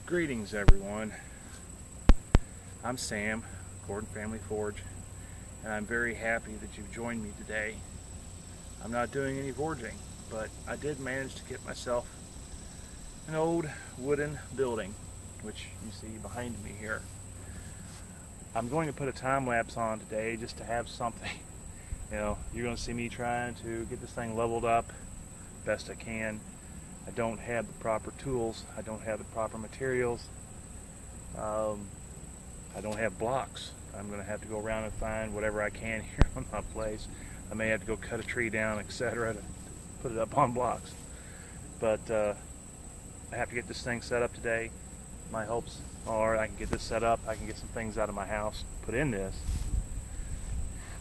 Greetings everyone, I'm Sam, Gordon Family Forge, and I'm very happy that you've joined me today. I'm not doing any forging, but I did manage to get myself an old wooden building, which you see behind me here. I'm going to put a time lapse on today just to have something. You know, you're going to see me trying to get this thing leveled up best I can. I don't have the proper tools, I don't have the proper materials, I don't have blocks. I'm going to have to go around and find whatever I can here on my place. I may have to go cut a tree down, etc. to put it up on blocks. But I have to get this thing set up today. My hopes are I can get this set up, I can get some things out of my house, put in this,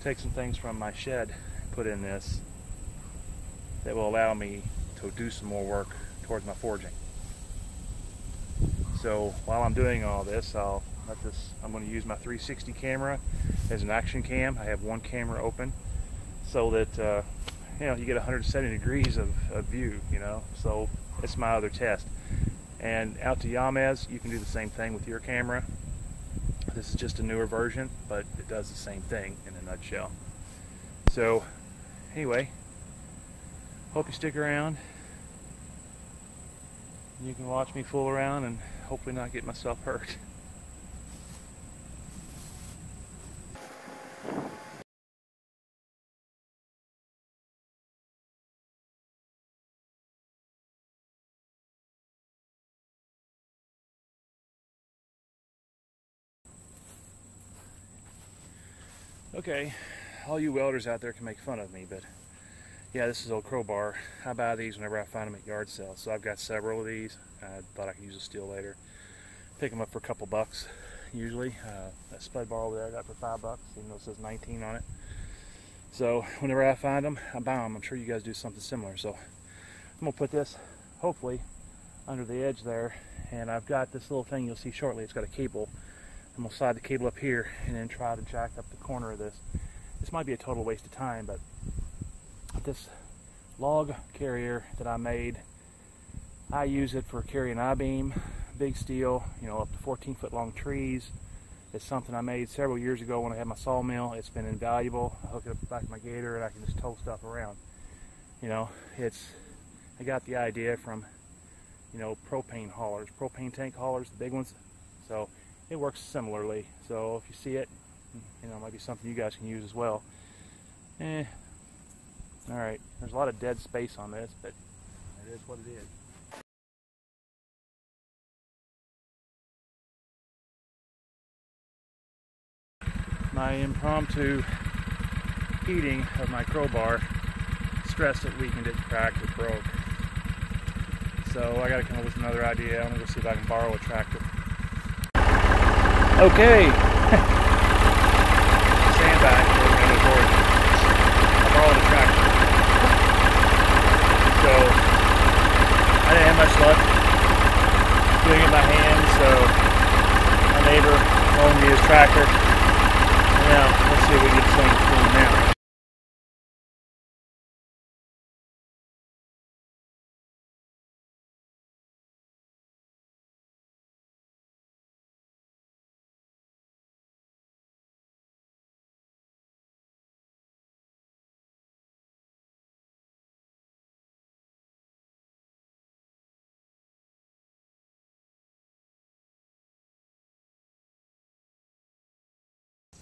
take some things from my shed, put in this, that will allow me to do some more work towards my forging. So while I'm doing all this, I'm going to use my 360 camera as an action cam. I have one camera open so that you know, you get 170 degrees of view, you know. So it's my other test. And out to Yamez, you can do the same thing with your camera. This is just a newer version, but it does the same thing in a nutshell. So anyway, hope you stick around. You can watch me fool around and hopefully not get myself hurt. Okay, all you welders out there can make fun of me, but yeah, this is old crowbar. I buy these whenever I find them at yard sales. So I've got several of these. I thought I could use a steel later. Pick them up for a couple bucks, usually. That spud bar over there I got for $5, even though it says 19 on it. So whenever I find them, I buy them. I'm sure you guys do something similar. So I'm gonna put this, hopefully, under the edge there. And I've got this little thing you'll see shortly. It's got a cable. I'm gonna slide the cable up here and then try to jack up the corner of this. This might be a total waste of time, but this log carrier that I made, I use it for carrying I-beam, big steel, you know, up to 14-foot long trees. It's something I made several years ago when I had my sawmill. It's been invaluable. I hook it up the back of my gator and I can just tow stuff around. You know, I got the idea from, you know, propane haulers, propane tank haulers, the big ones. So it works similarly. So if you see it, you know, it might be something you guys can use as well. Alright, there's a lot of dead space on this, but it is what it is. My impromptu heating of my crowbar stressed it, weakened it, cracked it, broke. So I gotta come up with another idea. I'm gonna go see if I can borrow a tractor. Okay. Stand back, we're gonna board. I borrowed a tractor. So I didn't have much luck doing it by hand, so my neighbor loaned me his tractor. And now let's see if we can get this thing going now.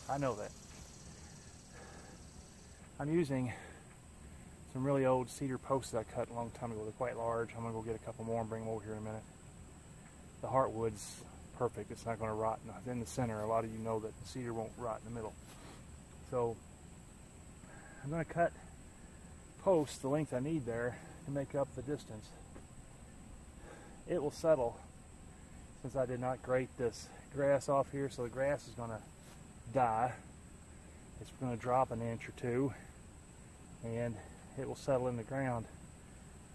I know that. I'm using some really old cedar posts that I cut a long time ago. They're quite large. I'm going to go get a couple more and bring them over here in a minute. The heartwood's perfect. It's not going to rot in the center. A lot of you know that the cedar won't rot in the middle. So I'm going to cut posts the length I need there to make up the distance. It will settle since I did not grate this grass off here, so the grass is going to die. It's going to drop an inch or two and it will settle in the ground.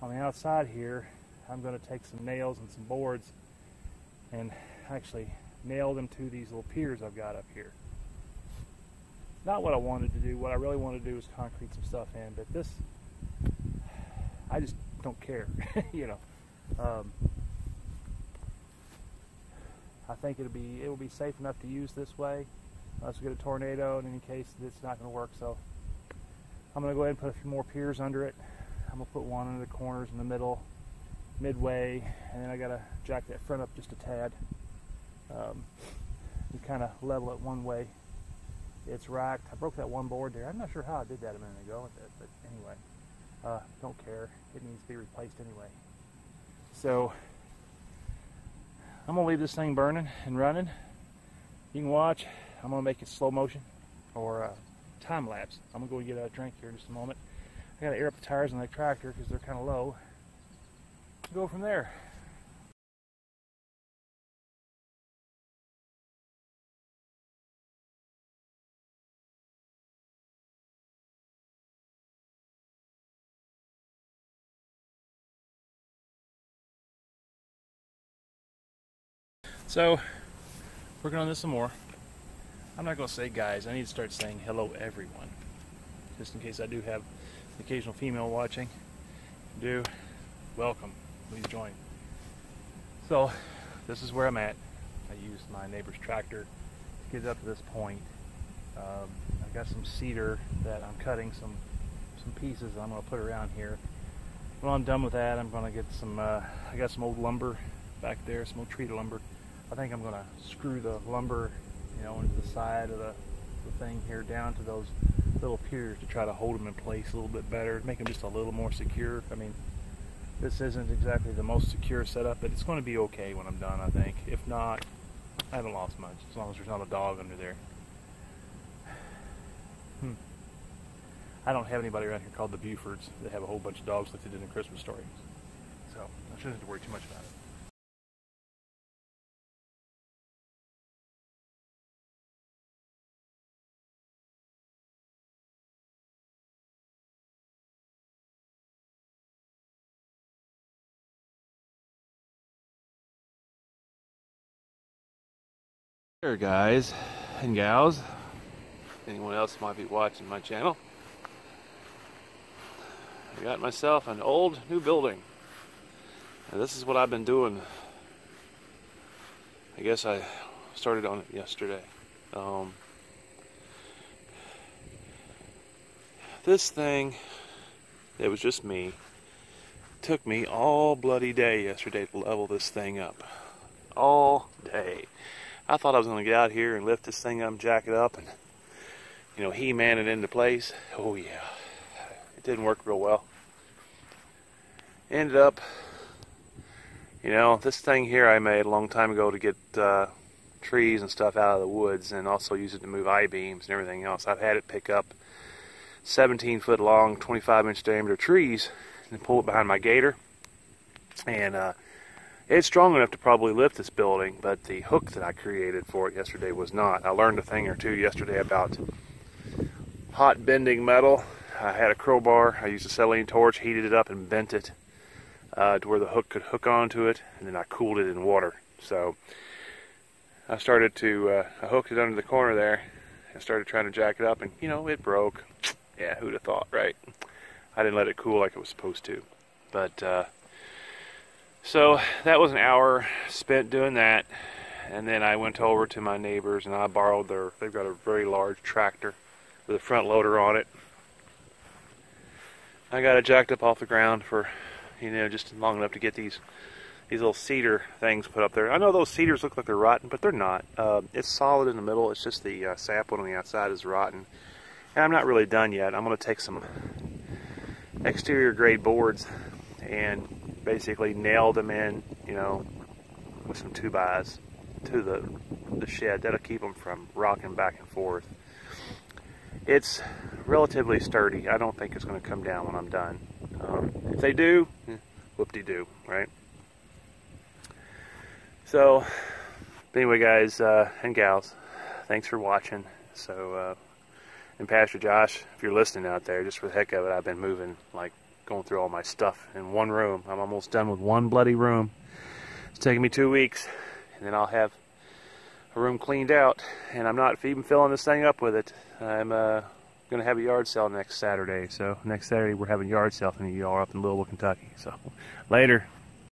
On the outside here, I'm going to take some nails and some boards and actually nail them to these little piers I've got up here. Not what I wanted to do. What I really wanted to do is concrete some stuff in, but this, I just don't care. You know, I think it will be safe enough to use this way, unless we get a tornado. In any case, it's not going to work. So I'm going to go ahead and put a few more piers under it. I'm going to put one under the corners in the middle, midway, and then I got to jack that front up just a tad. You kind of level it one way. It's racked. I broke that one board there. I'm not sure how I did that a minute ago, but anyway, don't care. It needs to be replaced anyway. So I'm gonna leave this thing burning and running. You can watch. I'm gonna make it slow motion or time lapse. I'm gonna go get a drink here in just a moment. I gotta air up the tires on that tractor because they're kind of low. Go from there. So, working on this some more. I'm not going to say guys, I need to start saying hello everyone. Just in case I do have an occasional female watching. If you do, welcome, please join. So, this is where I'm at. I used my neighbor's tractor to get it up to this point. I got some cedar that I'm cutting some pieces I'm going to put around here. When I'm done with that, I'm going to get some, I got some old lumber back there, some old treated lumber. I think I'm going to screw the lumber, you know, into the side of the thing here down to those little piers to try to hold them in place a little bit better, make them just a little more secure. I mean, this isn't exactly the most secure setup, but it's going to be okay when I'm done, I think. If not, I haven't lost much, as long as there's not a dog under there. I don't have anybody around here called the Bufords that have a whole bunch of dogs like they did in Christmas Story. So I shouldn't have to worry too much about it. There, guys and gals, anyone else might be watching my channel, I got myself an old new building, and this is what I've been doing. I guess I started on it yesterday. This thing, it was just me, took me all bloody day yesterday to level this thing up. All day. I thought I was going to get out here and lift this thing up, jack it up, and, you know, He-Man it into place. Oh yeah, it didn't work real well. Ended up, you know, this thing here I made a long time ago to get trees and stuff out of the woods, and also use it to move I-beams and everything else. I've had it pick up 17-foot long, 25-inch diameter trees and pull it behind my gator, and it's strong enough to probably lift this building, but the hook that I created for it yesterday was not. I learned a thing or two yesterday about hot bending metal. I had a crowbar, I used a acetylene torch, heated it up and bent it to where the hook could hook onto it, and then I cooled it in water. So I started to, I hooked it under the corner there, and started trying to jack it up, and you know, it broke. Yeah, who'd have thought, right? I didn't let it cool like it was supposed to. But, so that was an hour spent doing that, and then I went over to my neighbors and I borrowed they've got a very large tractor with a front loader on it. I got it jacked up off the ground for, you know, just long enough to get these little cedar things put up there. I know those cedars look like they're rotten, but they're not. It's solid in the middle, it's just the sapwood on the outside is rotten. And I'm not really done yet. I'm going to take some exterior grade boards and basically nailed them in, you know, with some 2x to the shed. That'll keep them from rocking back and forth. It's relatively sturdy. I don't think it's going to come down when I'm done. If they do, whoop-de-doo, right? So, anyway, guys and gals, thanks for watching. So, and Pastor Josh, if you're listening out there, just for the heck of it, I've been moving, like, going through all my stuff in one room. I'm almost done with one bloody room. It's taking me 2 weeks, and then I'll have a room cleaned out, and I'm not even filling this thing up with it. I'm going to have a yard sale next Saturday. So next Saturday we're having a yard sale for you all up in Louisville, Kentucky. So later.